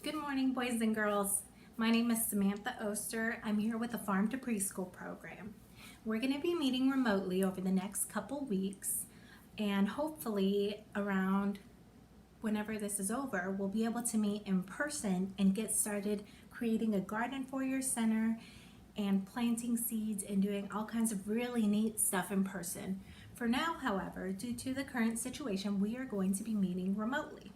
Good morning, boys and girls. My name is Samantha Oster. I'm here with the Farm to Preschool program. We're going to be meeting remotely over the next couple weeks, and hopefully around whenever this is over, we'll be able to meet in person and get started creating a garden for your center and planting seeds and doing all kinds of really neat stuff in person. For now, however, due to the current situation, we are going to be meeting remotely.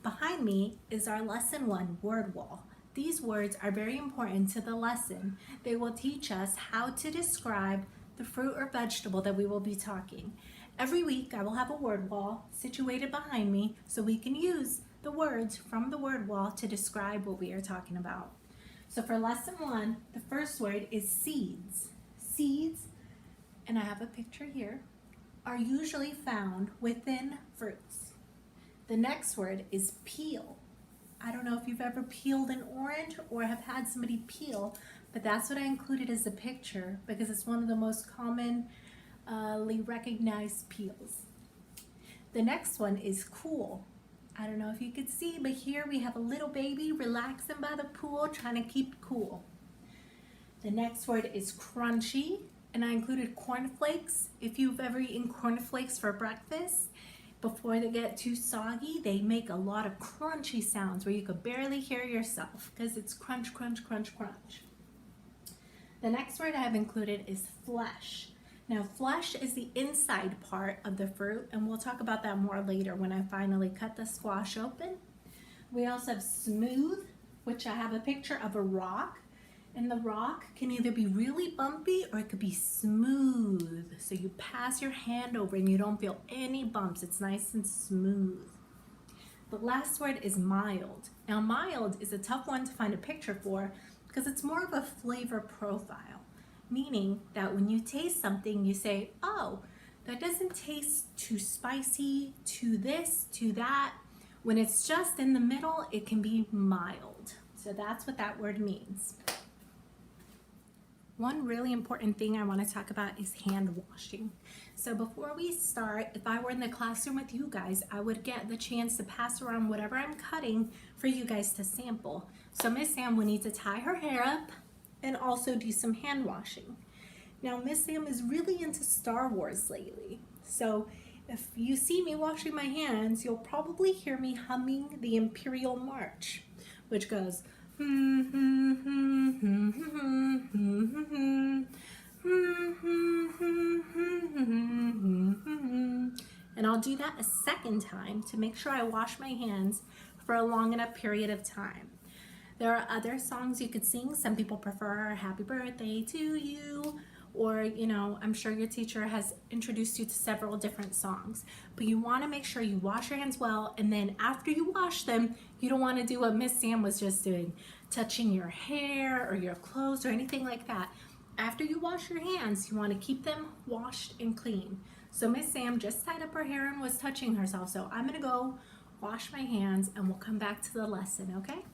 Behind me is our lesson 1 word wall. These words are very important to the lesson. They will teach us how to describe the fruit or vegetable that we will be talking. Every week I will have a word wall situated behind me so we can use the words from the word wall to describe what we are talking about. So for lesson 1, the first word is seeds. Seeds, and I have a picture here, are usually found within fruits. The next word is peel. I don't know if you've ever peeled an orange or have had somebody peel, but that's what I included as a picture because it's one of the most commonly recognized peels. The next one is cool. I don't know if you could see, but here we have a little baby relaxing by the pool trying to keep cool. The next word is crunchy, and I included cornflakes. If you've ever eaten cornflakes for breakfast, before they get too soggy, they make a lot of crunchy sounds where you could barely hear yourself because it's crunch, crunch, crunch, crunch. The next word I have included is flesh. Now, flesh is the inside part of the fruit, and we'll talk about that more later when I finally cut the squash open. We also have smooth, which I have a picture of a rock. And the rock can either be really bumpy or it could be smooth. So you pass your hand over and you don't feel any bumps. It's nice and smooth. The last word is mild. Now mild is a tough one to find a picture for because it's more of a flavor profile. Meaning that when you taste something, you say, oh, that doesn't taste too spicy, too this, too that. When it's just in the middle, it can be mild. So that's what that word means. One really important thing I want to talk about is hand washing. So before we start, if I were in the classroom with you guys, I would get the chance to pass around whatever I'm cutting for you guys to sample. So Miss Sam will need to tie her hair up and also do some hand washing. Now Miss Sam is really into Star Wars lately. So if you see me washing my hands, you'll probably hear me humming the Imperial March, which goes, and I'll do that a second time to make sure I wash my hands for a long enough period of time. There are other songs you could sing. Some people prefer Happy Birthday to You, or, you know, I'm sure your teacher has introduced you to several different songs. But you want to make sure you wash your hands well, and then after you wash them, you don't want to do what Miss Sam was just doing, touching your hair or your clothes or anything like that. After you wash your hands, you want to keep them washed and clean. So Miss Sam just tied up her hair and was touching herself. So I'm going to go wash my hands and we'll come back to the lesson, okay?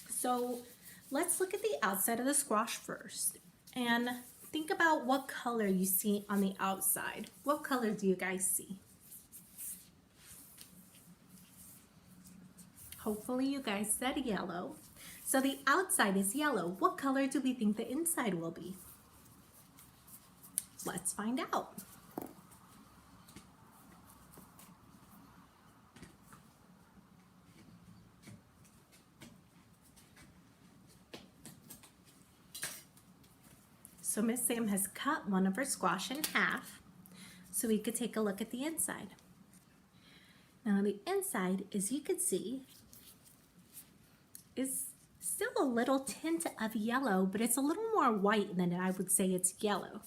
So let's look at the outside of the squash first. And think about what color you see on the outside. What color do you guys see? Hopefully you guys said yellow. So the outside is yellow. What color do we think the inside will be? Let's find out. So Miss Sam has cut one of her squash in half so we could take a look at the inside. Now the inside, as you can see, is still a little tint of yellow, but it's a little more white than I would say it's yellow.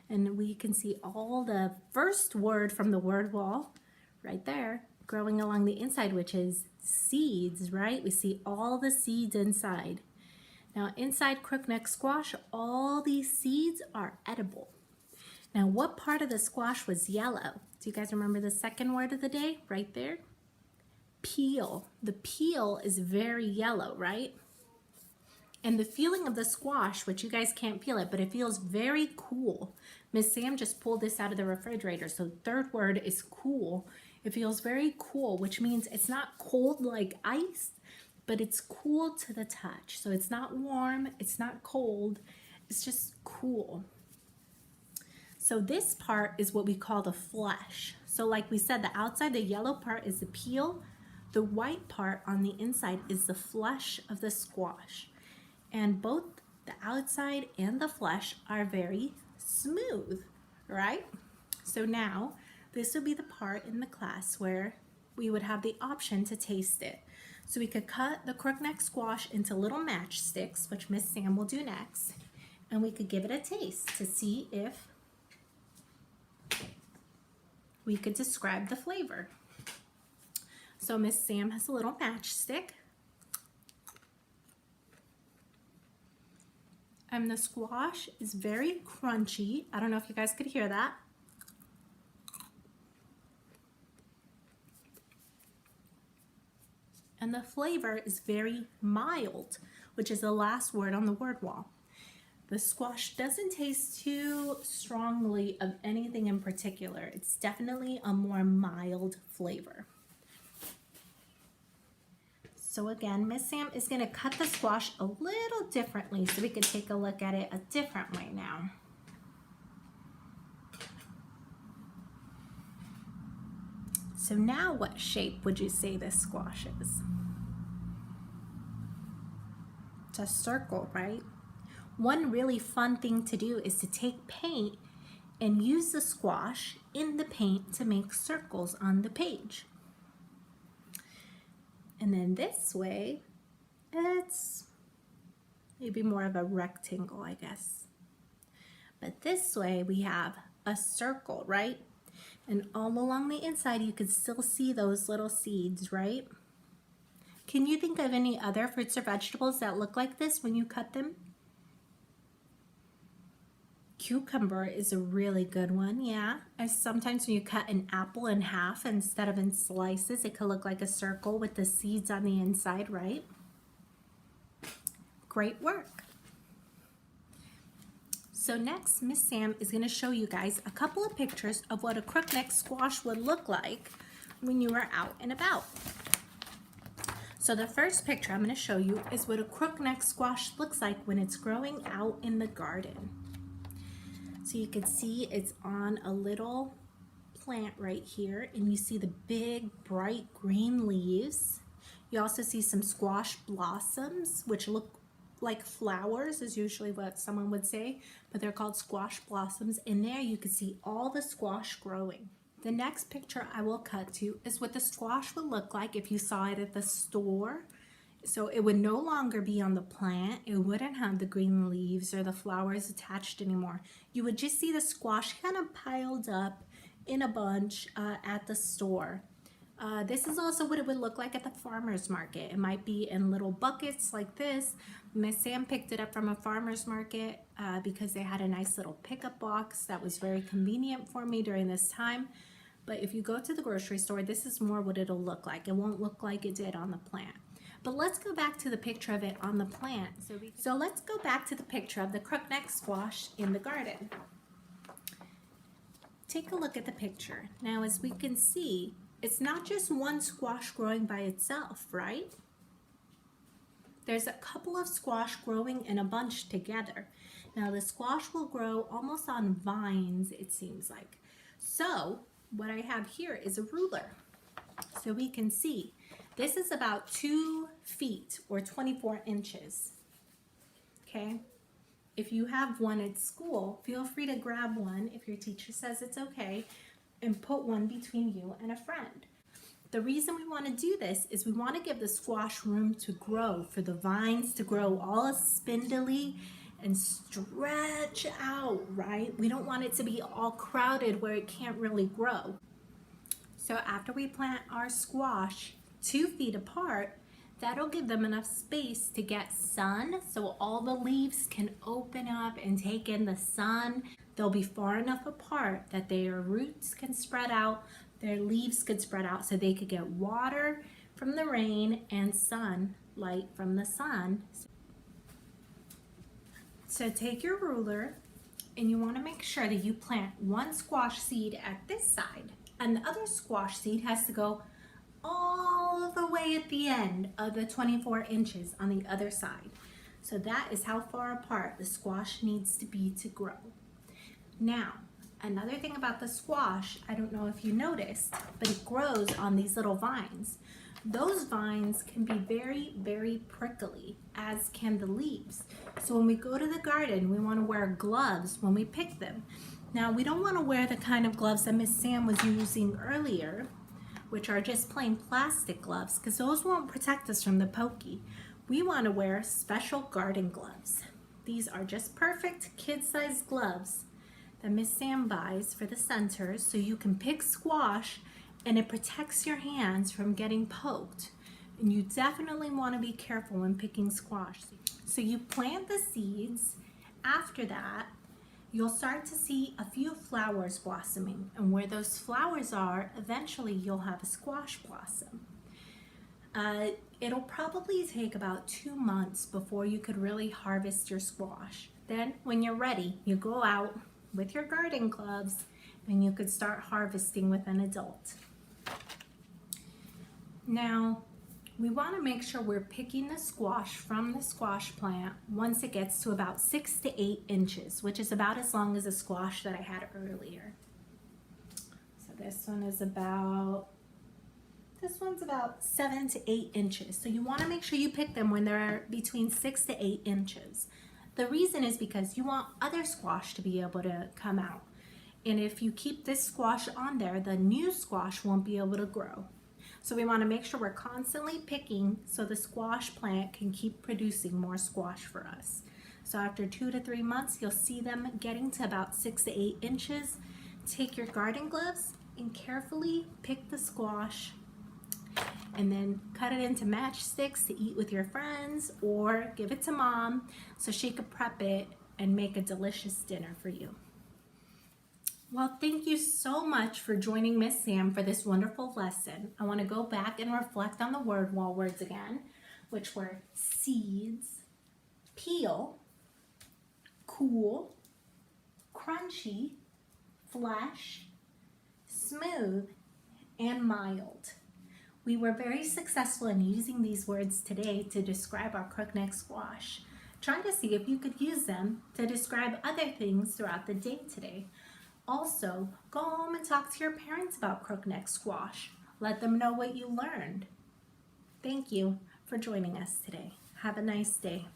And we can see all the first word from the word wall right there growing along the inside, which is seeds, right? We see all the seeds inside. Now inside Crookneck Squash, all these seeds are edible. Now what part of the squash was yellow? Do you guys remember the second word of the day right there? Peel. The peel is very yellow, right? And the feeling of the squash, which you guys can't feel it, but it feels very cool. Miss Sam just pulled this out of the refrigerator. So the third word is cool. It feels very cool, which means it's not cold like ice, but it's cool to the touch. So it's not warm, it's not cold, it's just cool. So this part is what we call the flesh. So like we said, the outside, the yellow part is the peel. The white part on the inside is the flesh of the squash. And both the outside and the flesh are very smooth, right? So now this would be the part in the class where we would have the option to taste it. So we could cut the crookneck squash into little matchsticks, which Miss Sam will do next, and we could give it a taste to see if we could describe the flavor. So Miss Sam has a little matchstick. And the squash is very crunchy. I don't know if you guys could hear that. And the flavor is very mild, which is the last word on the word wall. The squash doesn't taste too strongly of anything in particular. It's definitely a more mild flavor. So again, Miss Sam is going to cut the squash a little differently so we can take a look at it a different way now. So now what shape would you say this squash is? It's a circle, right? One really fun thing to do is to take paint and use the squash in the paint to make circles on the page. And then this way, it's maybe more of a rectangle, I guess. But this way we have a circle, right? And all along the inside, you can still see those little seeds, right? Can you think of any other fruits or vegetables that look like this when you cut them? Cucumber is a really good one, yeah. As sometimes when you cut an apple in half instead of in slices, it could look like a circle with the seeds on the inside, right? Great work. So next, Miss Sam is going to show you guys a couple of pictures of what a crookneck squash would look like when you are out and about. So the first picture I'm going to show you is what a crookneck squash looks like when it's growing out in the garden. So you can see it's on a little plant right here, and you see the big bright green leaves. You also see some squash blossoms, which look like flowers is usually what someone would say, but they're called squash blossoms. And there you can see all the squash growing. The next picture I will cut to is what the squash would look like if you saw it at the store. So it would no longer be on the plant. It wouldn't have the green leaves or the flowers attached anymore. You would just see the squash kind of piled up in a bunch at the store. This is also what it would look like at the farmer's market. It might be in little buckets like this. Miss Sam picked it up from a farmer's market because they had a nice little pickup box that was very convenient for me during this time. But if you go to the grocery store, this is more what it'll look like. It won't look like it did on the plant. But let's go back to the picture of it on the plant. So let's go back to the picture of the crookneck squash in the garden. Take a look at the picture. Now, as we can see, it's not just one squash growing by itself, right? There's a couple of squash growing in a bunch together. Now, the squash will grow almost on vines, it seems like. So, what I have here is a ruler. So we can see this is about 2 feet or 24 inches. Okay? If you have one at school, feel free to grab one if your teacher says it's okay and put one between you and a friend. The reason we want to do this is we want to give the squash room to grow, for the vines to grow all spindly and stretch out, right? We don't want it to be all crowded where it can't really grow. So after we plant our squash 2 feet apart, that'll give them enough space to get sun, so all the leaves can open up and take in the sun. They'll be far enough apart that their roots can spread out, their leaves could spread out, so they could get water from the rain and sunlight from the sun. So take your ruler, and you want to make sure that you plant one squash seed at this side, and the other squash seed has to go all all the way at the end of the 24 inches on the other side. So that is how far apart the squash needs to be to grow. Now, another thing about the squash, I don't know if you noticed, but it grows on these little vines. Those vines can be very, very prickly, as can the leaves. So when we go to the garden, we want to wear gloves when we pick them. Now, we don't want to wear the kind of gloves that Miss Sam was using earlier, which are just plain plastic gloves, because those won't protect us from the pokey. We want to wear special garden gloves. These are just perfect kid-sized gloves that Miss Sam buys for the centers, so you can pick squash and it protects your hands from getting poked. And you definitely want to be careful when picking squash. So you plant the seeds. After that, you'll start to see a few flowers blossoming, and where those flowers are, eventually you'll have a squash blossom. It'll probably take about 2 months before you could really harvest your squash. Then when you're ready, you go out with your garden gloves and you could start harvesting with an adult. Now, we want to make sure we're picking the squash from the squash plant once it gets to about 6 to 8 inches, which is about as long as the squash that I had earlier. So this one's about 7 to 8 inches. So you want to make sure you pick them when they're between 6 to 8 inches. The reason is because you want other squash to be able to come out. And if you keep this squash on there, the new squash won't be able to grow. So we want to make sure we're constantly picking so the squash plant can keep producing more squash for us. So after 2 to 3 months, you'll see them getting to about 6 to 8 inches. Take your garden gloves and carefully pick the squash and then cut it into matchsticks to eat with your friends, or give it to mom so she could prep it and make a delicious dinner for you. Well, thank you so much for joining Miss Sam for this wonderful lesson. I want to go back and reflect on the word wall words again, which were seeds, peel, cool, crunchy, flesh, smooth, and mild. We were very successful in using these words today to describe our crookneck squash. Try to see if you could use them to describe other things throughout the day today. Also, go home and talk to your parents about crookneck squash. Let them know what you learned. Thank you for joining us today. Have a nice day.